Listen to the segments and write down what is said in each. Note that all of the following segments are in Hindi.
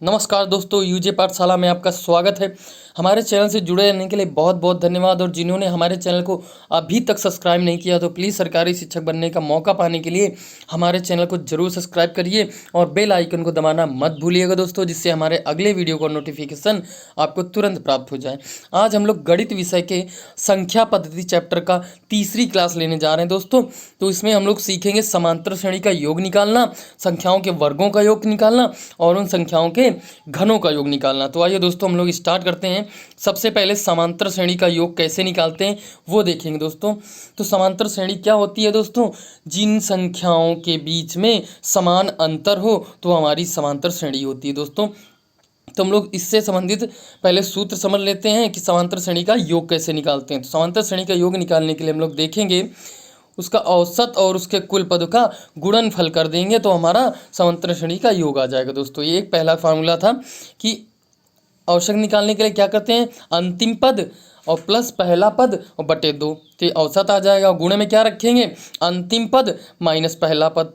नमस्कार दोस्तों, यूजे पाठशाला में आपका स्वागत है। हमारे चैनल से जुड़े रहने के लिए बहुत बहुत धन्यवाद। और जिन्होंने हमारे चैनल को अभी तक सब्सक्राइब नहीं किया तो प्लीज़ सरकारी शिक्षक बनने का मौका पाने के लिए हमारे चैनल को जरूर सब्सक्राइब करिए और बेल आइकन को दबाना मत भूलिएगा दोस्तों, जिससे हमारे अगले वीडियो का नोटिफिकेशन आपको तुरंत प्राप्त हो जाए। आज हम लोग गणित विषय के संख्या पद्धति चैप्टर का तीसरी क्लास लेने जा रहे हैं दोस्तों। तो इसमें हम लोग सीखेंगे समांतर श्रेणी का योग निकालना, संख्याओं के वर्गों का योग निकालना और उन संख्याओं के घनों का योग निकालना। तो आइए दोस्तों हम लोग स्टार्ट करते हैं। सबसे पहले समांतर श्रेणी का योग कैसे निकालते हैं वो देखेंगे दोस्तों। तो समांतर श्रेणी क्या होती है दोस्तों? जिन संख्याओं के बीच में समान अंतर हो तो हमारी समांतर श्रेणी होती है दोस्तों। तो हम लोग इससे संबंधित पहले सूत्र समझ लेते हैं कि समांतर श्रेणी का योग कैसे निकालते हैं। तो समांतर श्रेणी का योग निकालने के लिए हम लोग देखेंगे उसका औसत और उसके कुल पद का गुणनफल कर देंगे तो हमारा समांतर श्रेणी का योग आ जाएगा दोस्तों। ये एक पहला फार्मूला था कि औसत निकालने के लिए क्या करते हैं, अंतिम पद और प्लस पहला पद और बटे 2, तो औसत आ जाएगा। और गुणे में क्या रखेंगे, अंतिम पद माइनस पहला पद,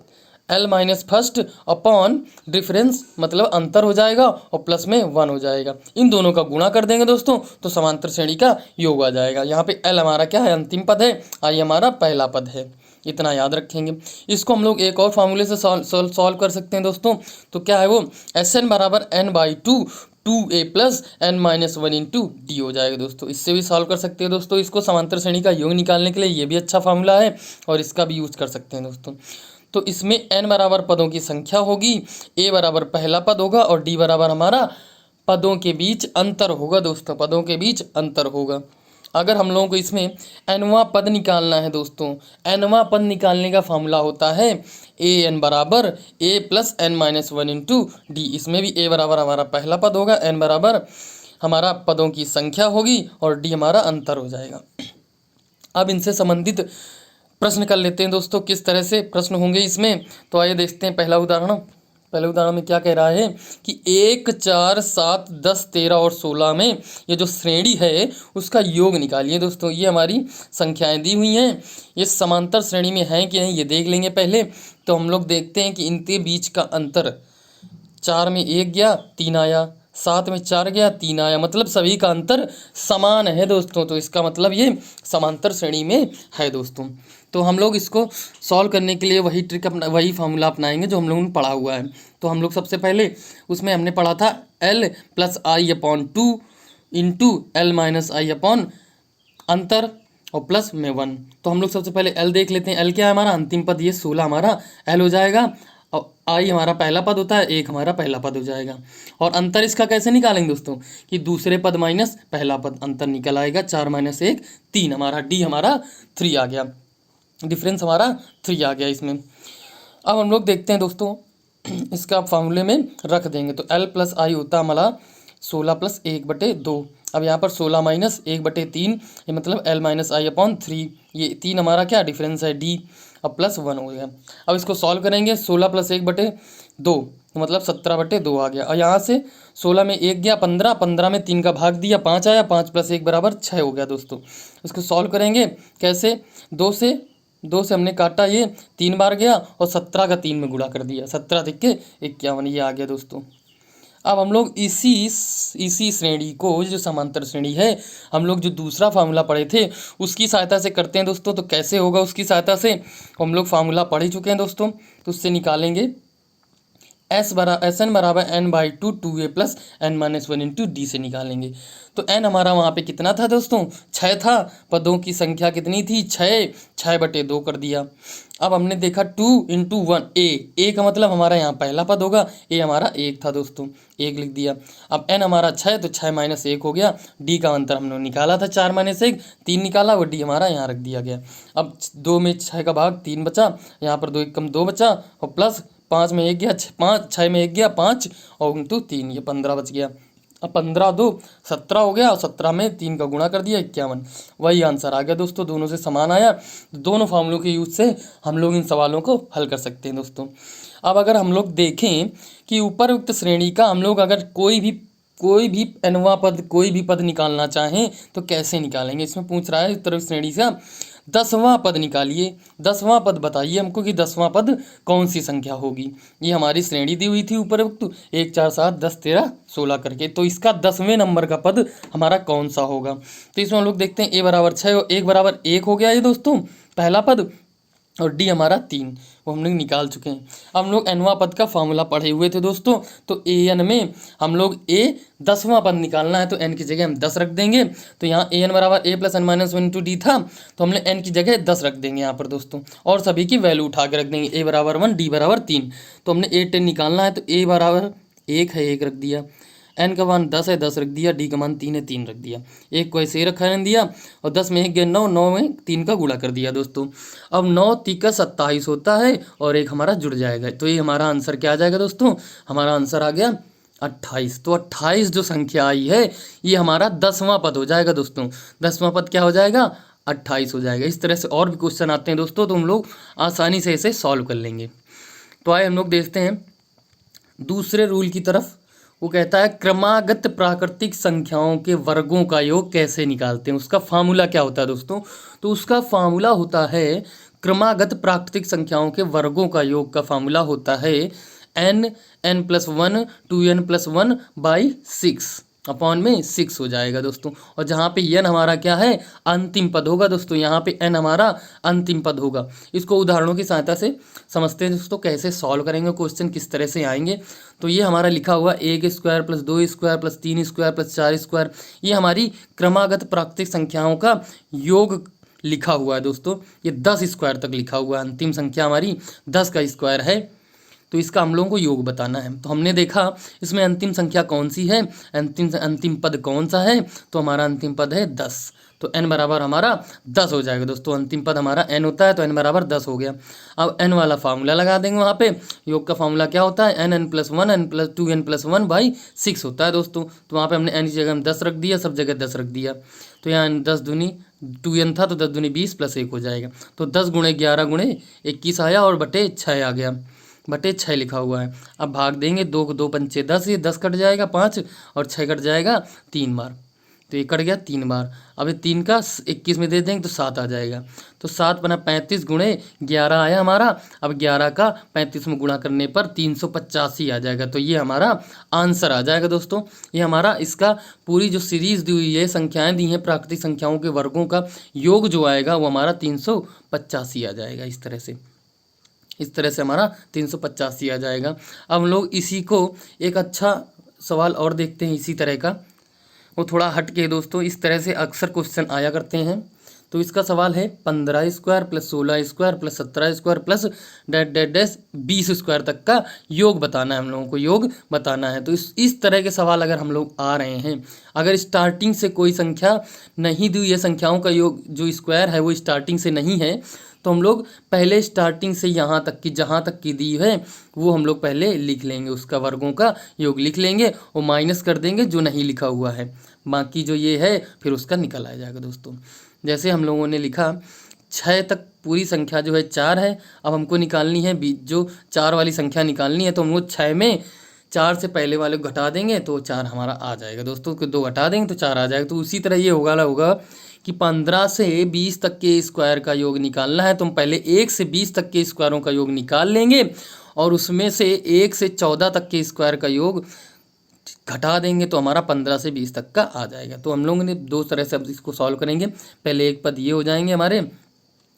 L minus first upon difference मतलब अंतर हो जाएगा और प्लस में 1 हो जाएगा। इन दोनों का गुणा कर देंगे दोस्तों तो समांतर श्रेणी का योग आ जाएगा। यहाँ पे एल हमारा क्या है, अंतिम पद है, आई हमारा पहला पद है। इतना याद रखेंगे। इसको हम लोग एक और फार्मूले से सॉल्व कर सकते हैं दोस्तों। तो क्या है वो, एस एन बराबर N by two 2a plus N minus 1 into D हो जाएगा दोस्तों। इससे भी सॉल्व कर सकते हैं दोस्तों। इसको समांतर श्रेणी का योग निकालने के लिए ये भी अच्छा फार्मूला है और इसका भी यूज कर सकते हैं दोस्तों। तो इसमें n बराबर पदों की संख्या होगी, a बराबर पहला पद होगा और d बराबर हमारा पदों के बीच अंतर होगा दोस्तों, पदों के बीच अंतर होगा। अगर हम लोगों को इसमें nवां पद निकालना है दोस्तों, nवां पद निकालने का फार्मूला होता है ए एन बराबर a plus N minus 1 into D. इसमें भी a बराबर हमारा पहला पद होगा, n बराबर हमारा पदों की संख्या होगी और d हमारा अंतर हो जाएगा। अब इनसे संबंधित प्रश्न कर लेते हैं दोस्तों, किस तरह से प्रश्न होंगे इसमें। तो आइए देखते हैं पहला उदाहरण। पहले उदाहरण में क्या कह रहा है कि 1, 4, 7, 10, 13 और 16 में ये जो श्रेणी है उसका योग निकालिए दोस्तों। ये हमारी संख्याएं दी हुई हैं, ये समांतर श्रेणी में हैं कि नहीं ये देख लेंगे पहले। तो हम लोग देखते हैं कि इनके बीच का अंतर, 4 में 1 गया 3 आया, 7 में 4 गया 3 आया, मतलब सभी का अंतर समान है दोस्तों। तो इसका मतलब ये समांतर श्रेणी में है दोस्तों। तो हम लोग इसको सॉल्व करने के लिए वही ट्रिक वही फार्मूला अपनाएंगे जो हम लोगों ने पढ़ा हुआ है। तो हम लोग सबसे पहले उसमें हमने पढ़ा था एल प्लस आई अपॉन 2 इंटू एल माइनस आई अपॉन अंतर और प्लस में 1। तो हम लोग सबसे पहले एल देख लेते हैं। एल क्या है हमारा, अंतिम पद, ये 16 हमारा एल हो जाएगा और आई हमारा पहला पद होता है, 1 हमारा पहला पद हो जाएगा। और अंतर इसका कैसे निकालेंगे दोस्तों कि दूसरे पद माइनस पहला पद, अंतर निकल आएगा 4 माइनस 1 3 हमारा, डी हमारा 3 आ गया, डिफरेंस हमारा 3 आ गया इसमें। अब हम लोग देखते हैं दोस्तों इसका फार्मूले में रख देंगे। तो एल प्लस आई होता हमारा 16 प्लस 1/2। अब यहाँ पर 16 माइनस 1/3 ये मतलब एल माइनस आई अपॉन 3, ये 3 हमारा क्या डिफरेंस है डी, अब प्लस 1 हो गया। अब इसको सॉल्व करेंगे, 16 प्लस 1/2 मतलब 17/2 आ गया। और यहाँ से 16 में 1 गया 15, 15 में 3 का भाग दिया 5 आया, 5 प्लस 1 बराबर 6 हो गया दोस्तों। इसको सॉल्व करेंगे कैसे, 2 से हमने काटा, ये 3 बार गया और 17 का 3 में गुणा कर दिया, 17 तिक्के 51, ये आ गया दोस्तों। अब हम लोग इसी श्रेणी को, जो समांतर श्रेणी है, हम लोग जो दूसरा फार्मूला पढ़े थे उसकी सहायता से करते हैं दोस्तों। तो कैसे होगा उसकी सहायता से, हम लोग फार्मूला पढ़ ही चुके हैं दोस्तों। तो उससे निकालेंगे एस एन बराबर N by 2 2a plus N minus 1 into D से निकालेंगे। तो एन हमारा वहाँ पे कितना था दोस्तों, 6 था। पदों की संख्या कितनी थी, 6/2 कर दिया। अब हमने देखा 2 इंटू 1 ए का मतलब हमारा यहाँ पहला पद होगा, ए हमारा 1 था दोस्तों, 1 लिख दिया। अब एन हमारा 6 तो 6 माइनस 1 हो गया। डी का अंतर हमने निकाला था 4 माइनस 1, 3 निकाला, वो डी हमारा यहाँ रख दिया गया। अब 2 में 6 का भाग 3 बचा, यहाँ पर 2 1 कम 2 बचा और प्लस 5 में 1 गया 5, 6 में 1 गया 5 और इंटू 3, ये 15 बच गया। अब 15 2 17 हो गया और 17 में 3 का गुणा कर दिया 51, वही आंसर आ गया दोस्तों, दोनों से समान आया। दोनों फार्मूलों के यूज से हम लोग इन सवालों को हल कर सकते हैं दोस्तों। अब अगर हम लोग देखें कि उपरोक्त श्रेणी का हम लोग अगर कोई भी nवां पद, कोई भी पद निकालना चाहें तो कैसे निकालेंगे, इसमें पूछ रहा है उत्तर श्रेणी से। 10वां पद निकालिए, 10वां पद बताइए हमको कि 10वां पद कौन सी संख्या होगी। ये हमारी श्रेणी दी हुई थी ऊपर 1 4 7 10 13 16 करके, तो इसका 10वें नंबर का पद हमारा कौन सा होगा। तो इसमें हम लोग देखते हैं a बराबर 6 और 1 बराबर 1 हो गया ये दोस्तों पहला पद, और डी हमारा 3, वो हम लोग निकाल चुके हैं। अब हम लोग nवां पद का फॉर्मूला पढ़े हुए थे दोस्तों, तो an में हम लोग a 10वां पद निकालना है, तो n की जगह हम 10 रख देंगे। तो यहाँ an बराबर a plus N minus 1 × d था, तो हमने n की जगह 10 रख देंगे यहाँ पर दोस्तों, और सभी की वैल्यू उठा के रख देंगे। a बराबर 1, d बराबर 3, तो हमने a 10 निकालना है, तो a बराबर 1 है 1 रख दिया, n का मान 10 है 10 रख दिया, d का मान 3 है 3 रख दिया, 1 को ऐसे ही रखा रहने दिया, और 10 में 1 गया 9, 9 में 3 का गुणा कर दिया दोस्तों। अब 9 3 27 होता है, और एक हमारा जुड़ जाएगा, तो ये हमारा आंसर क्या आ जाएगा दोस्तों, हमारा आंसर आ गया 28। तो 28 जो संख्या आई है ये हमारा 10वां पद हो जाएगा दोस्तों। 10वां पद क्या हो जाएगा, 28 हो जाएगा। इस तरह से और भी क्वेश्चन आते हैं दोस्तों, तो हम लोग आसानी से इसे सॉल्व कर लेंगे। तो आइए हम लोग देखते हैं दूसरे रूल की तरफ। वो कहता है क्रमागत प्राकृतिक संख्याओं के वर्गों का योग कैसे निकालते हैं, उसका फार्मूला क्या होता है दोस्तों। तो उसका फार्मूला होता है, क्रमागत प्राकृतिक संख्याओं के वर्गों का योग का फार्मूला होता है n+1 2n+1/6 अपॉन में 6 हो जाएगा दोस्तों। और जहाँ पे n हमारा क्या है, अंतिम पद होगा दोस्तों, यहाँ पे n हमारा अंतिम पद होगा। इसको उदाहरणों की सहायता से समझते हैं दोस्तों, कैसे सॉल्व करेंगे, क्वेश्चन किस तरह से आएंगे। तो ये हमारा लिखा हुआ 1 square plus 2 square plus 3 square plus 4 square, ये हमारी क्रमागत प्राकृतिक संख्याओं का योग लिखा हुआ है दोस्तों। ये 10 स्क्वायर तक लिखा हुआ है, अंतिम संख्या हमारी 10 का स्क्वायर है, तो इसका हम लोगों को योग बताना है। तो हमने देखा इसमें अंतिम संख्या कौन सी है, अंतिम पद कौन सा है, तो हमारा अंतिम पद है 10, तो n बराबर हमारा 10 हो जाएगा दोस्तों। अंतिम पद हमारा n होता है, तो n बराबर 10 हो गया। अब n वाला फार्मूला लगा देंगे वहाँ पे। योग का फार्मूला क्या होता है, n+1 n+2n+1/6 होता है दोस्तों। तो वहाँ पे हमने n की जगह हम 10 रख दिया, सब जगह 10 रख दिया। तो यहाँ 10 दूनी 2n था, तो 10 दूनी 20 + 1 हो जाएगा। तो 10 × 11 × 21 आया, और बटे 6 आ गया, बटे 6 लिखा हुआ है। अब भाग देंगे, 2 को 2 पंचे 10, ये 10 कट जाएगा 5, और 6 कट जाएगा 3 बार, तो ये कट गया 3 बार। अब ये 3 का 21 में दे देंगे तो 7 आ जाएगा। तो 7 बना 35 × 11 आया हमारा। अब 11 का 35 में गुणा करने पर 385 आ जाएगा। तो ये हमारा आंसर आ जाएगा दोस्तों। ये हमारा इसका पूरी जो सीरीज़ दी हुई है, संख्याएँ दी हैं प्राकृतिक संख्याओं के वर्गों का योग जो आएगा वो हमारा 385 आ जाएगा। इस तरह से हमारा 385 आ जाएगा। अब हम लोग इसी को एक अच्छा सवाल और देखते हैं इसी तरह का, वो थोड़ा हट के दोस्तों। इस तरह से अक्सर क्वेश्चन आया करते हैं। तो इसका सवाल है 15 square plus 16 square plus 17 square plus dash 20 square तक का योग बताना है, हम लोगों को योग बताना है। तो इस तरह के सवाल अगर हम लोग आ रहे हैं, अगर स्टार्टिंग से कोई संख्या नहीं दी हुई है, संख्याओं का योग जो स्क्वायर है वो स्टार्टिंग से नहीं है, तो हम लोग पहले स्टार्टिंग से यहाँ तक की जहाँ तक की दी है वो हम लोग पहले लिख लेंगे, उसका वर्गों का योग लिख लेंगे और माइनस कर देंगे जो नहीं लिखा हुआ है, बाकी जो ये है फिर उसका निकल आ जाएगा दोस्तों। जैसे हम लोगों ने लिखा 6 तक पूरी संख्या जो है 4 है, अब हमको निकालनी है जो 4 वाली संख्या निकालनी है, तो हम लोग 6 में 4 से पहले वाले को घटा देंगे तो 4 हमारा आ जाएगा दोस्तों। 2 घटा देंगे तो 4 आ जाएगा। तो उसी तरह ये होगा कि 15 से 20 तक के स्क्वायर का योग निकालना है, तो हम पहले 1 से 20 तक के स्क्वायरों का योग निकाल लेंगे और उसमें से 1 से 14 तक के स्क्वायर का योग घटा देंगे तो हमारा 15 से 20 तक का आ जाएगा। तो हम लोगों ने 2 तरह से अब इसको सॉल्व करेंगे। पहले एक पद ये हो जाएंगे हमारे,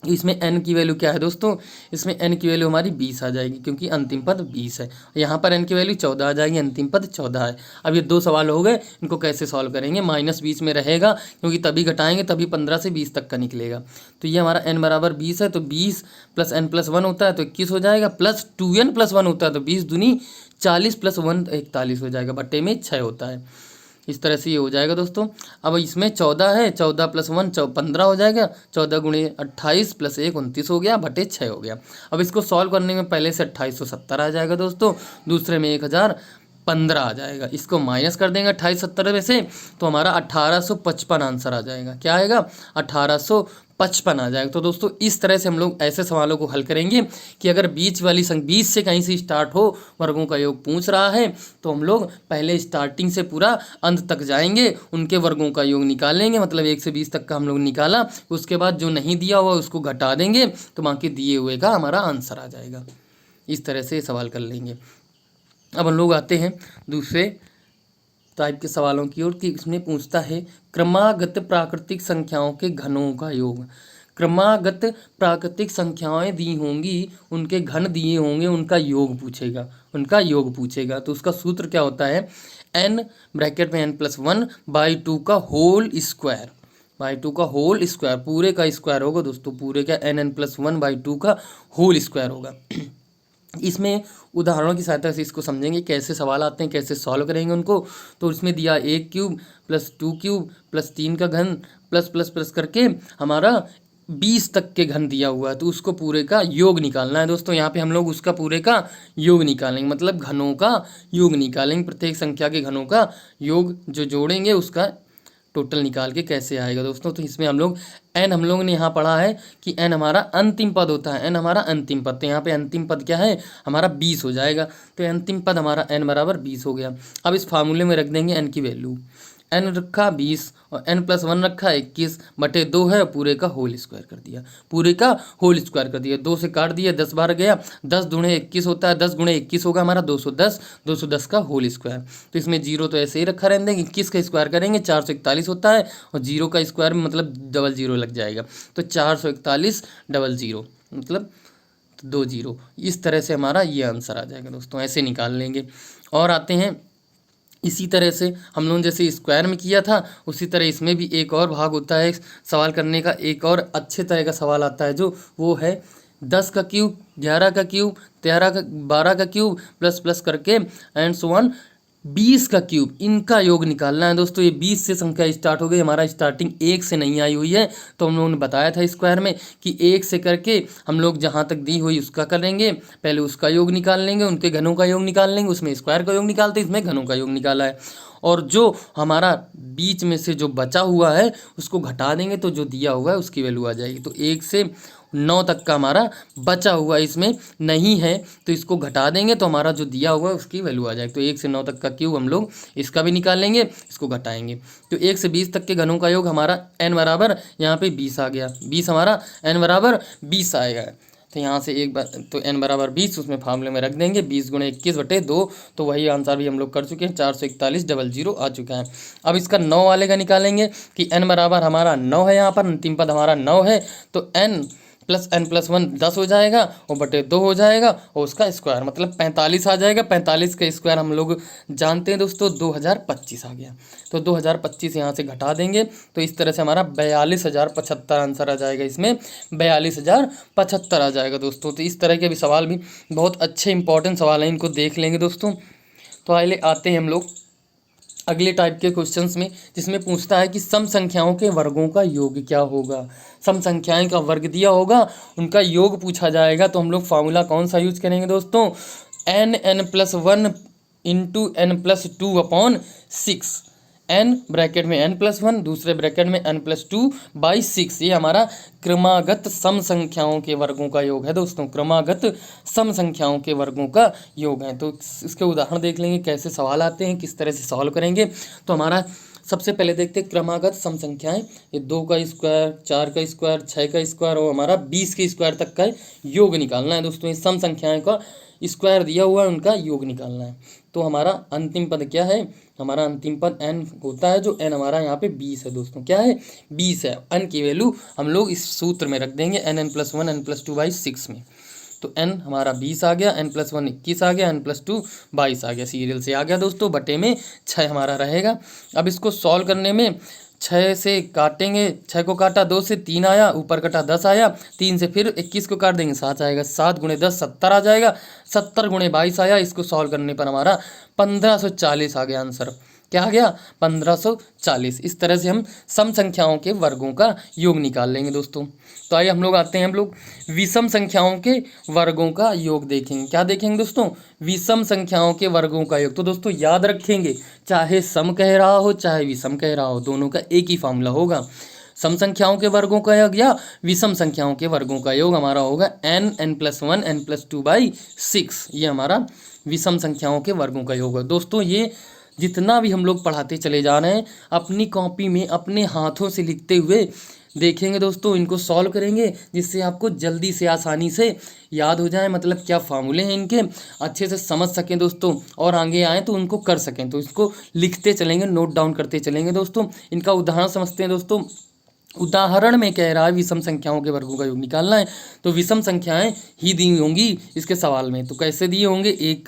इसमें n की वैल्यू क्या है दोस्तों, इसमें n की वैल्यू हमारी 20 आ जाएगी क्योंकि अंतिम पद 20 है। यहाँ पर n की वैल्यू 14 आ जाएगी, अंतिम पद 14 है। अब ये 2 सवाल हो गए, इनको कैसे सॉल्व करेंगे, माइनस 20 में रहेगा क्योंकि तभी घटाएंगे तभी 15 से 20 तक का निकलेगा। तो ये हमारा n बराबर 20 है, तो 20 + n+1 होता है तो 21 हो जाएगा, प्लस 2n+1 होता है तो 20 दूनी 40 + 1 41 हो जाएगा, बट्टे में 6 होता है। इस तरह से ये हो जाएगा दोस्तों। अब इसमें 14 है, 14 + 1 15 हो जाएगा, 14 × 28 + 1 29 हो गया, बटे 6 हो गया। अब इसको सॉल्व करने में पहले से 2870 आ जाएगा दोस्तों, दूसरे में 1000 15 आ जाएगा। इसको माइनस कर देंगे 2870 में से, तो हमारा 1855 आंसर आ जाएगा। क्या आएगा? 1855 आ जाएगा। तो दोस्तों इस तरह से हम लोग ऐसे सवालों को हल करेंगे कि अगर बीच वाली संख्या 20 से कहीं से स्टार्ट हो, वर्गों का योग पूछ रहा है, तो हम लोग पहले स्टार्टिंग से पूरा अंत तक जाएंगे, उनके वर्गों का योग निकालेंगे, मतलब 1 से 20 तक का हम लोग निकाला, उसके बाद जो नहीं दिया हुआ उसको घटा देंगे, तो बाकी दिए हुए का हमारा आंसर आ जाएगा। इस तरह से सवाल कर लेंगे। अब हम लोग आते हैं दूसरे टाइप के सवालों की ओर कि इसमें पूछता है क्रमागत प्राकृतिक संख्याओं के घनों का योग। क्रमागत प्राकृतिक संख्याएं दी होंगी, उनके घन दिए होंगे, उनका योग पूछेगा, उनका योग पूछेगा। तो उसका सूत्र क्या होता है? n ब्रैकेट में n+1/2 का होल स्क्वायर, बाई 2 का होल स्क्वायर, पूरे का स्क्वायर होगा दोस्तों, पूरे का n+1/2 का होल स्क्वायर होगा। इसमें उदाहरणों की सहायता से इसको समझेंगे कैसे सवाल आते हैं, कैसे सॉल्व करेंगे उनको। तो इसमें दिया 1 क्यूब प्लस 2 क्यूब प्लस 3 का घन प्लस प्लस प्लस करके हमारा 20 तक के घन दिया हुआ है, तो उसको पूरे का योग निकालना है दोस्तों। यहाँ पे हम लोग उसका पूरे का योग निकालेंगे, मतलब घनों का योग निकालेंगे, प्रत्येक संख्या के घनों का योग जो जोड़ेंगे उसका टोटल निकाल के कैसे आएगा दोस्तों। तो इसमें हम लोग n, हम लोगों ने यहाँ पढ़ा है कि n हमारा अंतिम पद होता है, n हमारा अंतिम पद, तो यहाँ पे अंतिम पद क्या है? हमारा 20 हो जाएगा। तो अंतिम पद हमारा n बराबर 20 हो गया। अब इस फार्मूले में रख देंगे n की वैल्यू, n रखा 20 और n+1 रखा 21/2 है, पूरे का होल स्क्वायर कर दिया, पूरे का होल स्क्वायर कर दिया। 2 से काट दिया, 10 बार गया, 10 दूणे 21 होता है, 10 गुणे 21 होगा हमारा 210, 210 का होल स्क्वायर। तो इसमें जीरो तो ऐसे ही रखा रहने देंगे, 21 का स्क्वायर करेंगे 441 होता है, और जीरो का स्क्वायर में मतलब डबल जीरो लग जाएगा, तो 441 डबल जीरो मतलब 2 जीरो। इस तरह से हमारा ये आंसर आ जाएगा दोस्तों, ऐसे निकाल लेंगे। और आते हैं इसी तरह से हम लोगों ने जैसे स्क्वायर में किया था, उसी तरह इसमें भी एक और भाग होता है सवाल करने का, एक और अच्छे तरह का सवाल आता है जो वो है 10 का क्यूब, 11 का क्यूब, 12 का क्यूब प्लस प्लस करके एंड सो ऑन 20 का क्यूब, इनका योग निकालना है दोस्तों। ये 20 से संख्या स्टार्ट हो गई, हमारा स्टार्टिंग 1 से नहीं आई हुई है, तो हम लोगों ने बताया था स्क्वायर में कि 1 से करके हम लोग जहाँ तक दी हुई उसका कर लेंगे, पहले उसका योग निकाल लेंगे, उनके घनों का योग निकाल लेंगे, उसमें स्क्वायर का योग निकालते, इसमें घनों का योग निकाला है, और जो हमारा बीच में से जो बचा हुआ है उसको घटा देंगे, तो जो दिया हुआ है उसकी वैल्यू आ जाएगी। तो 1 से 9 तक का हमारा बचा हुआ इसमें नहीं है, तो इसको घटा देंगे, तो हमारा जो दिया हुआ है उसकी वैल्यू आ जाएगी। तो 1 से 9 तक का क्यूब हम लोग इसका भी निकाल लेंगे, इसको घटाएंगे, तो 1 से 20 तक के घनों का योग हमारा n बराबर यहाँ पे 20 आ गया, 20 हमारा n बराबर 20 आएगा। तो यहाँ से एक बार तो n बराबर 20 उसमें फार्मूले में रख देंगे, 20 गुणे 21/2, तो वही आंसर भी हम लोग कर चुके हैं, 441 डबल जीरो आ चुका है। अब इसका 9 वाले का निकालेंगे कि n बराबर हमारा 9 है, यहाँ पर अंतिम पद हमारा 9 है, तो n+n+1 10 हो जाएगा और बटे 2 हो जाएगा, और उसका स्क्वायर मतलब 45 आ जाएगा। 45 का स्क्वायर हम लोग जानते हैं दोस्तों 2025 आ गया, तो 2025 यहाँ से घटा देंगे, तो इस तरह से हमारा 42,075 आंसर आ जाएगा। इसमें 42,075 आ जाएगा दोस्तों। तो इस तरह के भी सवाल भी बहुत अच्छे इंपॉर्टेंट सवाल हैं, इनको देख लेंगे दोस्तों। तो आइए आते हैं हम लोग अगले टाइप के क्वेश्चंस में, जिसमें पूछता है कि सम संख्याओं के वर्गों का योग क्या होगा। सम संख्याएं का वर्ग दिया होगा, उनका योग पूछा जाएगा, तो हम लोग फार्मूला कौन सा यूज करेंगे दोस्तों? n+1 into n+2/6, n bracket में n+1, दूसरे ब्रैकेट में n+2/6, ये हमारा क्रमागत सम संख्याओं के वर्गों का योग है दोस्तों, क्रमागत सम संख्याओं के वर्गों का योग है। तो इसके उदाहरण देख लेंगे कैसे सवाल आते हैं, किस तरह से सॉल्व करेंगे। तो हमारा सबसे पहले देखते हैं क्रमागत सम संख्याएं, ये 2 का स्क्वायर, 4 का स्क्वायर, 6 का स्क्वायर और हमारा 20 के स्क्वायर तक का योग निकालना है दोस्तों। ये सम संख्याएं का स्क्वायर दिया हुआ है, उनका योग निकालना है। तो हमारा अंतिम पद क्या है? हमारा अंतिम पद n होता है, जो n हमारा यहाँ पे 20 है दोस्तों। क्या है? 20 है। n की वैल्यू हम लोग इस सूत्र में रख देंगे, n+1 n+2/6 में। तो n हमारा 20 आ गया, n+1 21 आ गया, n+2 22 आ गया, सीरियल से आ गया दोस्तों, बटे में 6 हमारा रहेगा। अब इसको सॉल्व करने में 6 से काटेंगे, 6 को काटा 2 से 3 आया, ऊपर कटा 10 आया, 3 से फिर 21 को काट देंगे 7 आएगा, 7 गुणे 10 70 आ जाएगा, 70 गुणे 22 आया। इसको सॉल्व करने पर हमारा 1540 आ गया आंसर, क्या आ गया 1540। इस तरह से हम सम संख्याओं के वर्गों का योग निकाल लेंगे दोस्तों। तो आइए हम लोग आते हैं, हम लोग विषम संख्याओं के वर्गों का योग देखेंगे। क्या देखेंगे दोस्तों? विषम संख्याओं के वर्गों का योग। तो दोस्तों याद रखेंगे, चाहे सम कह रहा हो चाहे विषम कह रहा हो, दोनों का एक ही फॉर्मूला होगा। सम संख्याओं के वर्गों का योग या विषम संख्याओं के वर्गों का योग हमारा होगा n+1 n+2/6। ये हमारा विषम संख्याओं के वर्गों का योग है दोस्तों। ये जितना भी हम लोग पढ़ाते चले जा रहे हैं, अपनी कॉपी में अपने हाथों से लिखते हुए देखेंगे दोस्तों, इनको सॉल्व करेंगे जिससे आपको जल्दी से आसानी से याद हो जाए, मतलब क्या फार्मूले हैं इनके, अच्छे से समझ सकें दोस्तों, और आगे आए तो उनको कर सकें। तो इसको लिखते चलेंगे, नोट डाउन करते चलेंगे दोस्तों। इनका उदाहरण समझते हैं दोस्तों। उदाहरण में कह रहा है विषम संख्याओं के वर्गों का योग निकालना है, तो विषम संख्याएं ही दी होंगी इसके सवाल में। तो कैसे दिए होंगे? एक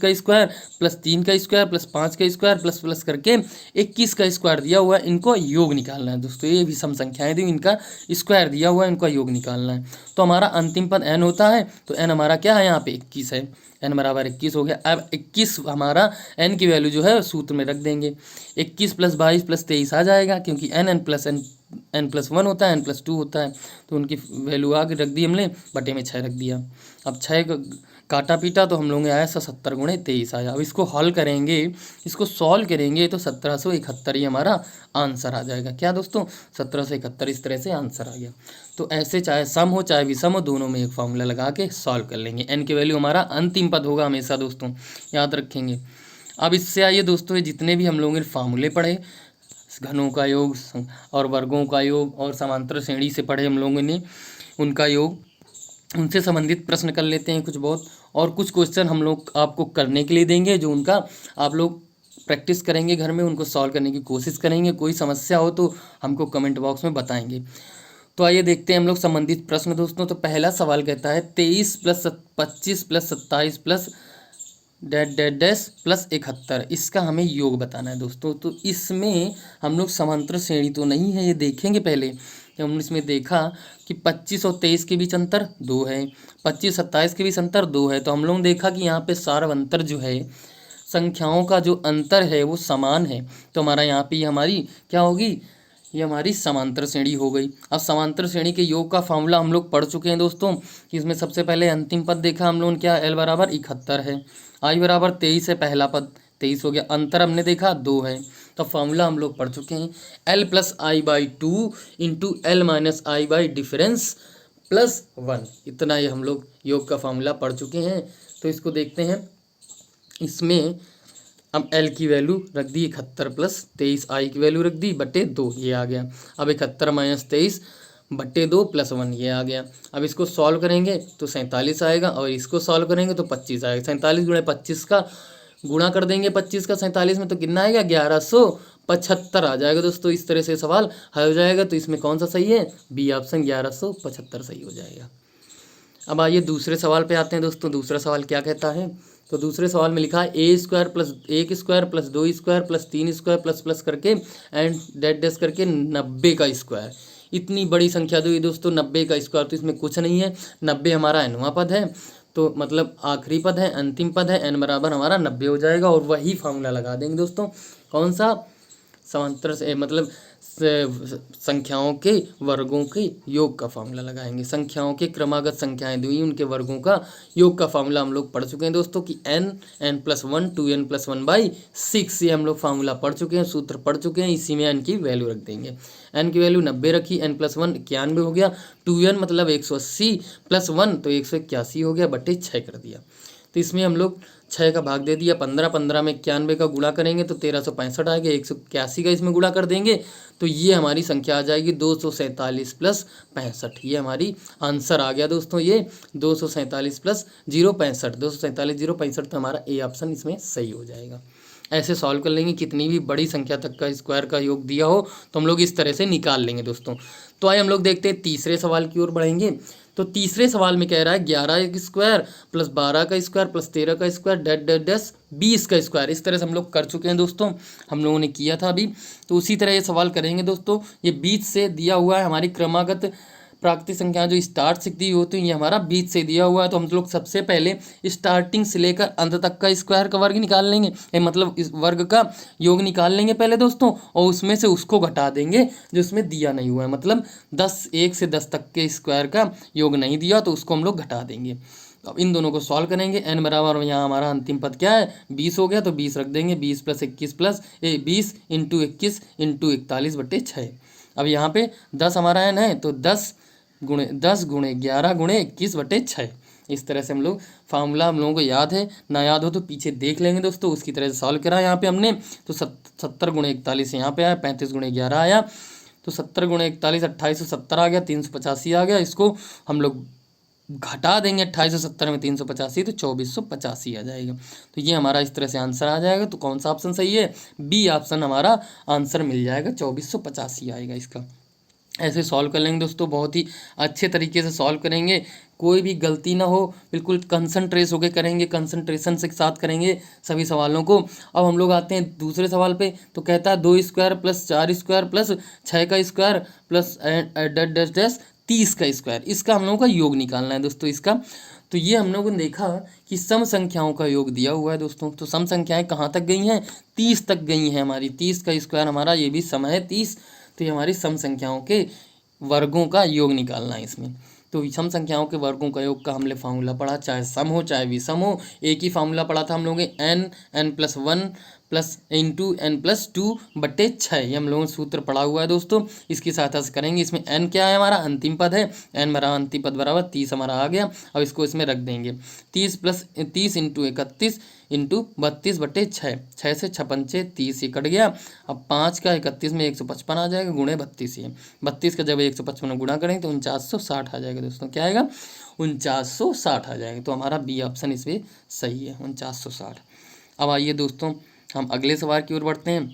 का स्क्वायर प्लस 3 का स्क्वायर प्लस 5 का स्क्वायर प्लस प्लस करके 21 का स्क्वायर दिया हुआ है, इनको योग निकालना है दोस्तों। ये विषम संख्याएं दी, इनका स्क्वायर दिया हुआ है, इनका योग निकालना है। तो हमारा अंतिम पद n होता है, तो n हमारा क्या है यहाँ पे 21 है, n बराबर 21 हो गया। अब 21 हमारा n की वैल्यू जो है सूत्र में रख देंगे, 21 + 22 + 23 आ जाएगा, क्योंकि n+1 होता है, n+2 होता है, तो उनकी वैल्यू आगे रख दी हमने, बटे में 6 रख दिया। अब 6 काटा पीटा तो हम लोग आया 70 × 23 आया। अब इसको हल करेंगे, इसको सॉल्व करेंगे तो 1771 ही हमारा आंसर आ जाएगा। क्या दोस्तों? 1771 इस तरह से आंसर आ गया। तो ऐसे चाहे सम हो चाहे विषम हो, दोनों में एक फार्मूला लगा के सॉल्व कर लेंगे। n की वैल्यू हमारा अंतिम पद होगा हमेशा दोस्तों, याद रखेंगे। अब इससे आइए दोस्तों, जितने भी हम लोगों ने फार्मूले पढ़े, घनों का योग और वर्गों का योग और समांतर श्रेणी से पढ़े हम लोगों ने उनका योग, उनसे संबंधित प्रश्न कर लेते हैं कुछ बहुत, और कुछ क्वेश्चन हम लोग आपको करने के लिए देंगे, जो उनका आप लोग प्रैक्टिस करेंगे घर में, उनको सॉल्व करने की कोशिश करेंगे। कोई समस्या हो तो हमको कमेंट बॉक्स में बताएंगे। तो आइए देखते हैं हम लोग संबंधित प्रश्न दोस्तों। तो पहला सवाल कहता है 23 + 25 + 27 + +71, इसका हमें योग बताना है दोस्तों। तो इसमें हम लोग समांतर श्रेणी तो नहीं है, ये देखेंगे पहले। तो हमने इसमें देखा कि 25 और 23 के बीच अंतर 2 है, 25 27 के बीच अंतर 2 है। तो हम लोग देखा कि यहाँ पे सारा अंतर जो है, संख्याओं का जो अंतर है वो समान है। तो हमारा यहाँ पे हमारी क्या होगी? ये हमारी समांतर श्रेणी हो गई। अब समांतर श्रेणी के योग का फॉर्मूला हम लोग पढ़ चुके हैं दोस्तों। इसमें सबसे पहले अंतिम पद देखा हम लोगों ने, क्या l बराबर 71 है, i बराबर 23 है, पहला पद 23 हो गया, अंतर हमने देखा 2 है। तो फॉर्मूला हम लोग पढ़ चुके हैं, l + i/2 × l - i/ difference +1। इतना ये हम लोग योग का फॉर्मूला पढ़ चुके हैं। तो इसको देखते हैं। इसमें अब l की वैल्यू रख दी 71 + 23, i की वैल्यू रख दी बटे 2, ये आ गया। अब 71 - 23 बटे 2 + 1, ये आ गया। अब इसको सॉल्व करेंगे तो 47 आएगा, और इसको सॉल्व करेंगे तो 25 आएगा। 47 × 25 का गुणा कर देंगे 25 का 47 में, तो कितना आएगा? 1175 आ जाएगा दोस्तों। इस तरह से सवाल हल हो जाएगा। तो इसमें कौन सा सही है? बी ऑप्शन 1175 सही हो जाएगा। अब आइए दूसरे सवाल पे आते हैं दोस्तों। दूसरा सवाल क्या कहता है? तो दूसरे सवाल में लिखा है a² + 1² + 2² + 3² प्लस प्लस करके एंड डैश करके 90 का स्क्वायर। इतनी बड़ी संख्या दो ये दोस्तों, 90 का स्क्वायर। तो इसमें कुछ नहीं है, 90 हमारा nवां पद है, तो मतलब आखिरी पद है, अंतिम पद है, n बराबर हमारा 90 हो जाएगा। और वही फार्मूला लगा देंगे दोस्तों। कौन सा? समांतर से मतलब संख्याओं के वर्गों के योग का फार्मूला लगाएंगे। संख्याओं के क्रमागत संख्याएं दी हुई, उनके वर्गों का योग का फार्मूला हम लोग पढ़ चुके हैं दोस्तों कि n+1 2n + 1/6, ये हम लोग फार्मूला पढ़ चुके हैं, सूत्र पढ़ चुके हैं। इसी में n की वैल्यू रख देंगे। n की वैल्यू 90 रखी, n+1 91 हो गया, 2n मतलब 180 + 1 तो 181 हो गया, बटे 6 कर दिया। तो इसमें हम लोग 6 का भाग दे दिया, 15 में 91 का गुणा करेंगे तो 1365 आएगा, 181 का इसमें गुणा कर देंगे तो ये हमारी संख्या आ जाएगी 247 + 65। ये हमारी आंसर आ गया दोस्तों। ये 247 + 065, 247 065, तो हमारा ए ऑप्शन इसमें सही हो जाएगा। ऐसे सॉल्व कर लेंगे। कितनी भी बड़ी संख्या तक का स्क्वायर का योग दिया हो तो हम लोग इस तरह से निकाल लेंगे दोस्तों। तो आइए हम लोग देखते हैं तीसरे सवाल की ओर बढ़ेंगे। तो तीसरे सवाल में कह रहा है 11 का स्क्वायर + 12 का स्क्वायर + 13 का स्क्वायर डैश 20 का स्क्वायर। इस तरह से हम लोग कर चुके हैं दोस्तों, हम लोगों ने किया था अभी। तो उसी तरह ये सवाल करेंगे दोस्तों। ये 20 से दिया हुआ है हमारी क्रमागत प्राकृतिक संख्या जो स्टार्ट से दी होती है ये हमारा बीच से दिया हुआ है, तो हम लोग सबसे पहले स्टार्टिंग से लेकर अंत तक का स्क्वायर का वर्ग निकाल लेंगे, मतलब इस वर्ग का योग निकाल लेंगे पहले दोस्तों, और उसमें से उसको घटा देंगे जो उसमें दिया नहीं हुआ है, मतलब 1 से 10 तक के स्क्वायर का योग नहीं दिया तो उसको हम लोग घटा देंगे। अब इन दोनों को सॉल्व करेंगे। n बराबर यहाँ हमारा अंतिम पद क्या है 20 हो गया, तो 20 रख देंगे, 20 + 21 प्लस 20 × 21 × 41/6। अब यहाँ पे 10 हमारा n है, तो 10 × 11 × 21/6। इस तरह से हम लोग फार्मूला हम लोगों को याद है, ना याद हो तो पीछे देख लेंगे दोस्तों, उसकी तरह से सॉल्व करा यहाँ पे हमने। तो 70 × 41 यहाँ पे आया, 35 × 11 आया, तो 70 × 41 2870 आ गया, 385 आ गया। इसको हम लोग घटा देंगे 2870 में 385, तो 2485 आ जाएगा। तो ये हमारा इस तरह से आंसर आ जाएगा। तो कौन सा ऑप्शन सही है, बी ऑप्शन हमारा आंसर मिल जाएगा, 2485 आएगा इसका। ऐसे सॉल्व कर लेंगे दोस्तों, बहुत ही अच्छे तरीके से सॉल्व करेंगे, कोई भी गलती ना हो, बिल्कुल कंसंट्रेट होकर करेंगे, कंसंट्रेशन से साथ करेंगे सभी सवालों को। अब हम लोग आते हैं दूसरे सवाल पे, तो कहता है 2 स्क्वायर प्लस 4 स्क्वायर प्लस 6 का स्क्वायर प्लस डैश डैश 30 का स्क्वायर, इसका हम लोगों का योग निकालना है दोस्तों इसका। तो ये हम लोगों ने देखा कि सम संख्याओं का योग दिया हुआ है दोस्तों, तो सम संख्याएं कहाँ तक गई हैं, 30 तक गई हैं हमारी, 30 का स्क्वायर हमारा ये भी सम है 30। तो ये हमारी सम संख्याओं के वर्गों का योग निकालना है इसमें। तो सम संख्याओं के वर्गों का योग का हमने फार्मूला पढ़ा, चाहे सम हो चाहे विषम हो, एक ही फार्मूला पढ़ा था हम लोगों ने, n+1 प्लस n+2/6, ये हम लोगों ने सूत्र पढ़ा हुआ है दोस्तों। इसकी सहायता से करेंगे। इसमें n क्या है हमारा अंतिम पद है, n बराबर अंतिम पद बराबर 30 हमारा आ गया। अब इसको इसमें रख देंगे, 30 + 30 × 31 × 32/6, 6 से 6 पंचे 30, ये कट गया। अब 5 का 31 में 155 आ जाएगा, गुणे 32, ये 32 का जब 155 में गुणा करेंगे तो 4960 आ जाएगा दोस्तों। क्या आएगा 4960 आ जाएगा। तो हमारा बी ऑप्शन इसमें सही है, 4960। अब आइए दोस्तों हम अगले सवाल की ओर बढ़ते हैं।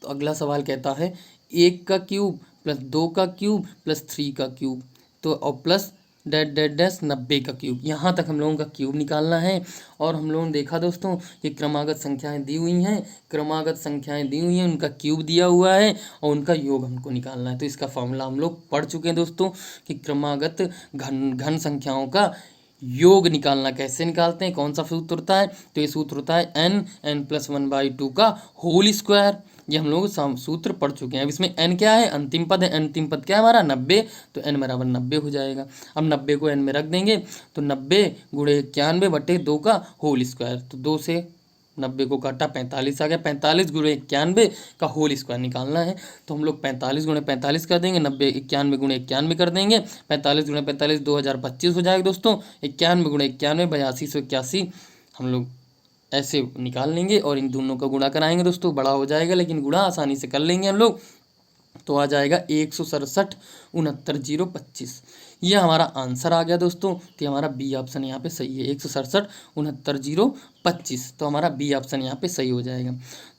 तो अगला सवाल कहता है 1 का क्यूब प्लस 2 का क्यूब प्लस 3 का क्यूब, तो और प्लस डैश डैश डैश 90 का क्यूब, यहाँ तक हम लोगों का क्यूब निकालना है। और हम लोगों ने देखा दोस्तों ये क्रमागत संख्याएं दी हुई हैं, क्रमागत संख्याएं दी हुई हैं, उनका क्यूब दिया हुआ है और उनका योग हमको निकालना है। तो इसका फॉर्मूला हम लोग पढ़ चुके हैं दोस्तों कि क्रमागत घन संख्याओं का योग निकालना कैसे निकालते हैं, कौन सा सूत्र होता है। तो ये सूत्र होता है n+1/2 का होल स्क्वायर, ये हम लोग सूत्र पढ़ चुके हैं। अब इसमें n क्या है, अंतिम पद है, अंतिम पद क्या है हमारा 90, तो n बराबर 90 हो जाएगा। अब 90 को n में रख देंगे, तो 90 × 91/2 का होल स्क्वायर, तो 2 से 90 को काटा 45 आ गया, 45 × 91 का होल स्क्वायर निकालना है। तो हम लोग 45 × 45 कर देंगे, 90 91 × 91 कर देंगे, 45 × 45 2025 हो जाएगा दोस्तों, 91 × 91 8281 हम लोग ऐसे निकाल लेंगे और इन दोनों का गुणा कराएंगे दोस्तों, बड़ा हो जाएगा लेकिन गुणा आसानी से कर लेंगे हम लोग। तो आ जाएगा 167 69 025, ये हमारा आंसर आ गया दोस्तों। तो हमारा बी ऑप्शन यहाँ पे सही है, 167 69 025, तो हमारा बी ऑप्शन यहाँ पे सही हो जाएगा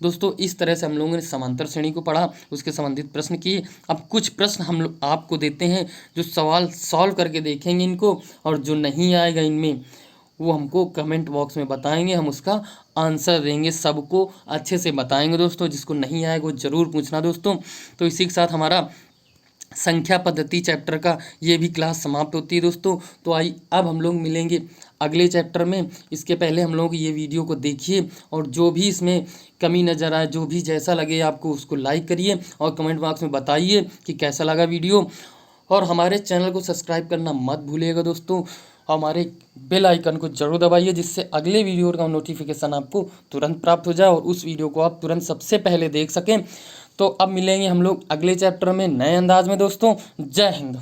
दोस्तों। इस तरह से हम लोगों ने समांतर श्रेणी को पढ़ा, उसके संबंधित प्रश्न किए। अब कुछ प्रश्न हम लोग आपको देते हैं जो सवाल सॉल्व करके देखेंगे इनको, और जो नहीं आएगा इनमें वो हमको कमेंट बॉक्स में बताएंगे, हम उसका आंसर देंगे, सबको अच्छे से बताएंगे दोस्तों। जिसको नहीं आएगा वो ज़रूर पूछना दोस्तों। तो इसी के साथ हमारा संख्या पद्धति चैप्टर का ये भी क्लास समाप्त होती है दोस्तों। तो अब हम लोग मिलेंगे अगले चैप्टर में। इसके पहले हम लोग ये वीडियो को देखिए और जो भी इसमें कमी नज़र आए, जो भी जैसा लगे आपको, उसको लाइक करिए और कमेंट बॉक्स में बताइए कि कैसा लगा वीडियो। और हमारे चैनल को सब्सक्राइब करना मत भूलिएगा दोस्तों, हमारे बेल आइकन को जरूर दबाइए जिससे अगले वीडियो का नोटिफिकेशन आपको तुरंत प्राप्त हो जाए और उस वीडियो को आप तुरंत सबसे पहले देख सकें। तो अब मिलेंगे हम लोग अगले चैप्टर में नए अंदाज में दोस्तों। जय हिंद।